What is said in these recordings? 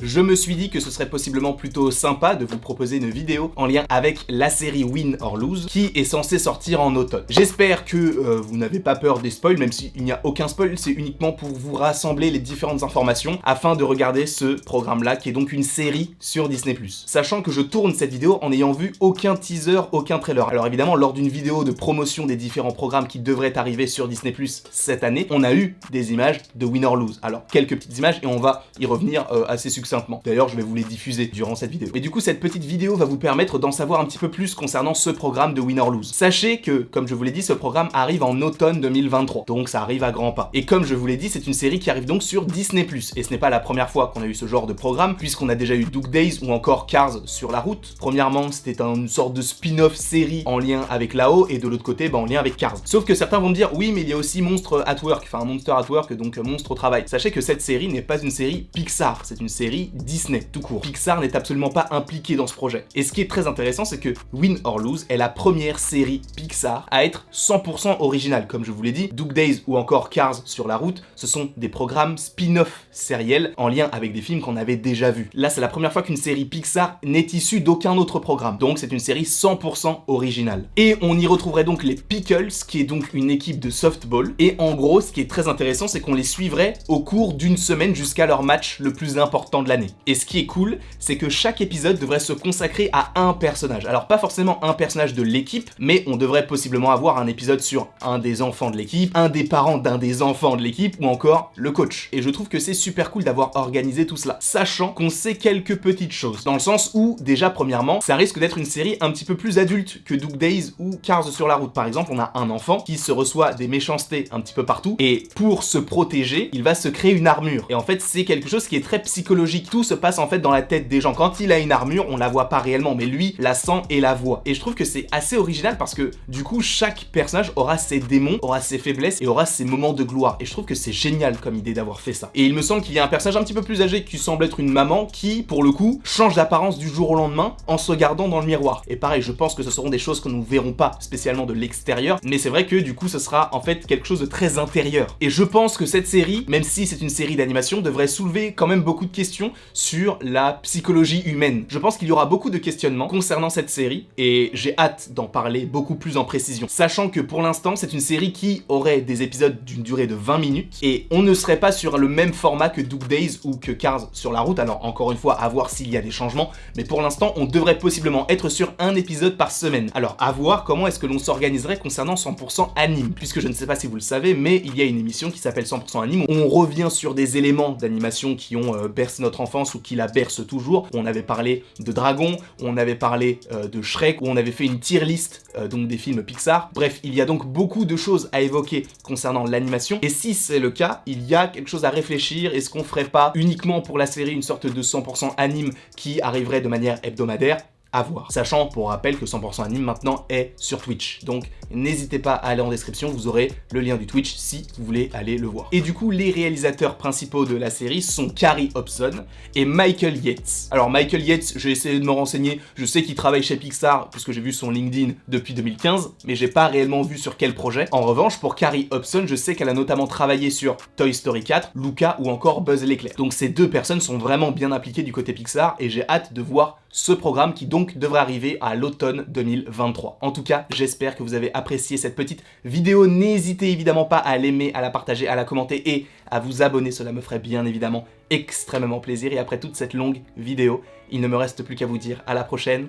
Je me suis dit que ce serait possiblement plutôt sympa de vous proposer une vidéo en lien avec la série Win or Lose qui est censée sortir en automne. J'espère que vous n'avez pas peur des spoils, même s'il n'y a aucun spoil, c'est uniquement pour vous rassembler les différentes informations afin de regarder ce programme-là qui est donc une série sur Disney+. Sachant que je tourne cette vidéo en n'ayant vu aucun teaser, aucun trailer. Alors évidemment, lors d'une vidéo de promotion des différents programmes qui devraient arriver sur Disney+ cette année, on a eu des images de Win or Lose. Alors quelques petites images et on va y revenir assez succinctement. D'ailleurs, je vais vous les diffuser durant cette vidéo. Et du coup, cette petite vidéo va vous permettre d'en savoir un petit peu plus concernant ce programme de Win or Lose. Sachez que, comme je vous l'ai dit, ce programme arrive en automne 2023. Donc ça arrive à grands pas. Et comme je vous l'ai dit, c'est une série qui arrive donc sur Disney+. Et ce n'est pas la première fois qu'on a eu ce genre de programme, puisqu'on a déjà eu Doug Days ou encore Cars sur la route. Premièrement, c'était une sorte de spin-off série en lien avec Lao, et de l'autre côté, en lien avec Cars. Sauf que certains vont me dire, oui, mais il y a aussi Monster at Work, enfin Monster at Work, donc Monstre au travail. Sachez que cette série n'est pas une série Pixar, c'est une série Disney, tout court. Pixar n'est absolument pas impliqué dans ce projet. Et ce qui est très intéressant, c'est que Win or Lose est la première série Pixar à être 100% originale. Comme je vous l'ai dit, Doug Days ou encore Cars sur la route, ce sont des programmes spin-off sériels en lien avec des films qu'on avait déjà vus. Là, c'est la première fois qu'une série Pixar n'est issue d'aucun autre programme. Donc, c'est une série 100% originale. Et on y retrouverait donc les Pickles, qui est donc une équipe de softball. Et en gros, ce qui est très intéressant, c'est qu'on les suivrait au cours d'une semaine jusqu'à leur match le plus important de l'année. Et ce qui est cool, c'est que chaque épisode devrait se consacrer à un personnage. Alors pas forcément un personnage de l'équipe, mais on devrait possiblement avoir un épisode sur un des enfants de l'équipe, un des parents d'un des enfants de l'équipe, ou encore le coach. Et je trouve que c'est super cool d'avoir organisé tout cela, sachant qu'on sait quelques petites choses. Dans le sens où, déjà premièrement, ça risque d'être une série un petit peu plus adulte que Doug Days ou Cars sur la route. Par exemple, on a un enfant qui se reçoit des méchancetés un petit peu partout, et pour se protéger, il va se créer une armure. Et en fait, c'est quelque chose qui est très psychologique. Tout se passe en fait dans la tête des gens. Quand il a une armure, on la voit pas réellement, mais lui la sent et la voit. Et je trouve que c'est assez original parce que du coup, chaque personnage aura ses démons, aura ses faiblesses et aura ses moments de gloire. Et je trouve que c'est génial comme idée d'avoir fait ça. Et il me semble qu'il y a un personnage un petit peu plus âgé qui semble être une maman qui, pour le coup, change d'apparence du jour au lendemain en se regardant dans le miroir. Et pareil, je pense que ce seront des choses que nous verrons pas spécialement de l'extérieur, mais c'est vrai que du coup, ce sera en fait quelque chose de très intérieur. Et je pense que cette série, même si c'est une série d'animation, devrait soulever quand même beaucoup de questions sur la psychologie humaine. Je pense qu'il y aura beaucoup de questionnements concernant cette série et j'ai hâte d'en parler beaucoup plus en précision. Sachant que pour l'instant, c'est une série qui aurait des épisodes d'une durée de 20 minutes et on ne serait pas sur le même format que Doug Days ou que Cars sur la route. Alors encore une fois, à voir s'il y a des changements, mais pour l'instant, on devrait possiblement être sur un épisode par semaine. Alors à voir comment est-ce que l'on s'organiserait concernant 100% anime, puisque je ne sais pas si vous le savez, mais il y a une émission qui s'appelle 100% anime où on revient sur des éléments d'animation qui ont bercé notre enfance ou qui la bercent toujours. On avait parlé de Dragon, on avait parlé de Shrek, où on avait fait une tier list donc des films Pixar. Bref, il y a donc beaucoup de choses à évoquer concernant l'animation, et si c'est le cas, il y a quelque chose à réfléchir. Est-ce qu'on ferait pas uniquement pour la série une sorte de 100% anime qui arriverait de manière hebdomadaire? À voir. Sachant, pour rappel, que 100% anime maintenant est sur Twitch. Donc n'hésitez pas à aller en description, vous aurez le lien du Twitch si vous voulez aller le voir. Et du coup, les réalisateurs principaux de la série sont Carrie Hobson et Michael Yates. Alors Michael Yates, j'ai essayé de me renseigner, je sais qu'il travaille chez Pixar puisque j'ai vu son LinkedIn depuis 2015, mais j'ai pas réellement vu sur quel projet. En revanche, pour Carrie Hobson, je sais qu'elle a notamment travaillé sur Toy Story 4, Luca ou encore Buzz l'éclair. Donc ces deux personnes sont vraiment bien impliquées du côté Pixar et j'ai hâte de voir ce programme qui donc devrait arriver à l'automne 2023. En tout cas, j'espère que vous avez apprécié cette petite vidéo. N'hésitez évidemment pas à l'aimer, à la partager, à la commenter et à vous abonner. Cela me ferait bien évidemment extrêmement plaisir. Et après toute cette longue vidéo, il ne me reste plus qu'à vous dire à la prochaine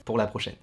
pour la prochaine.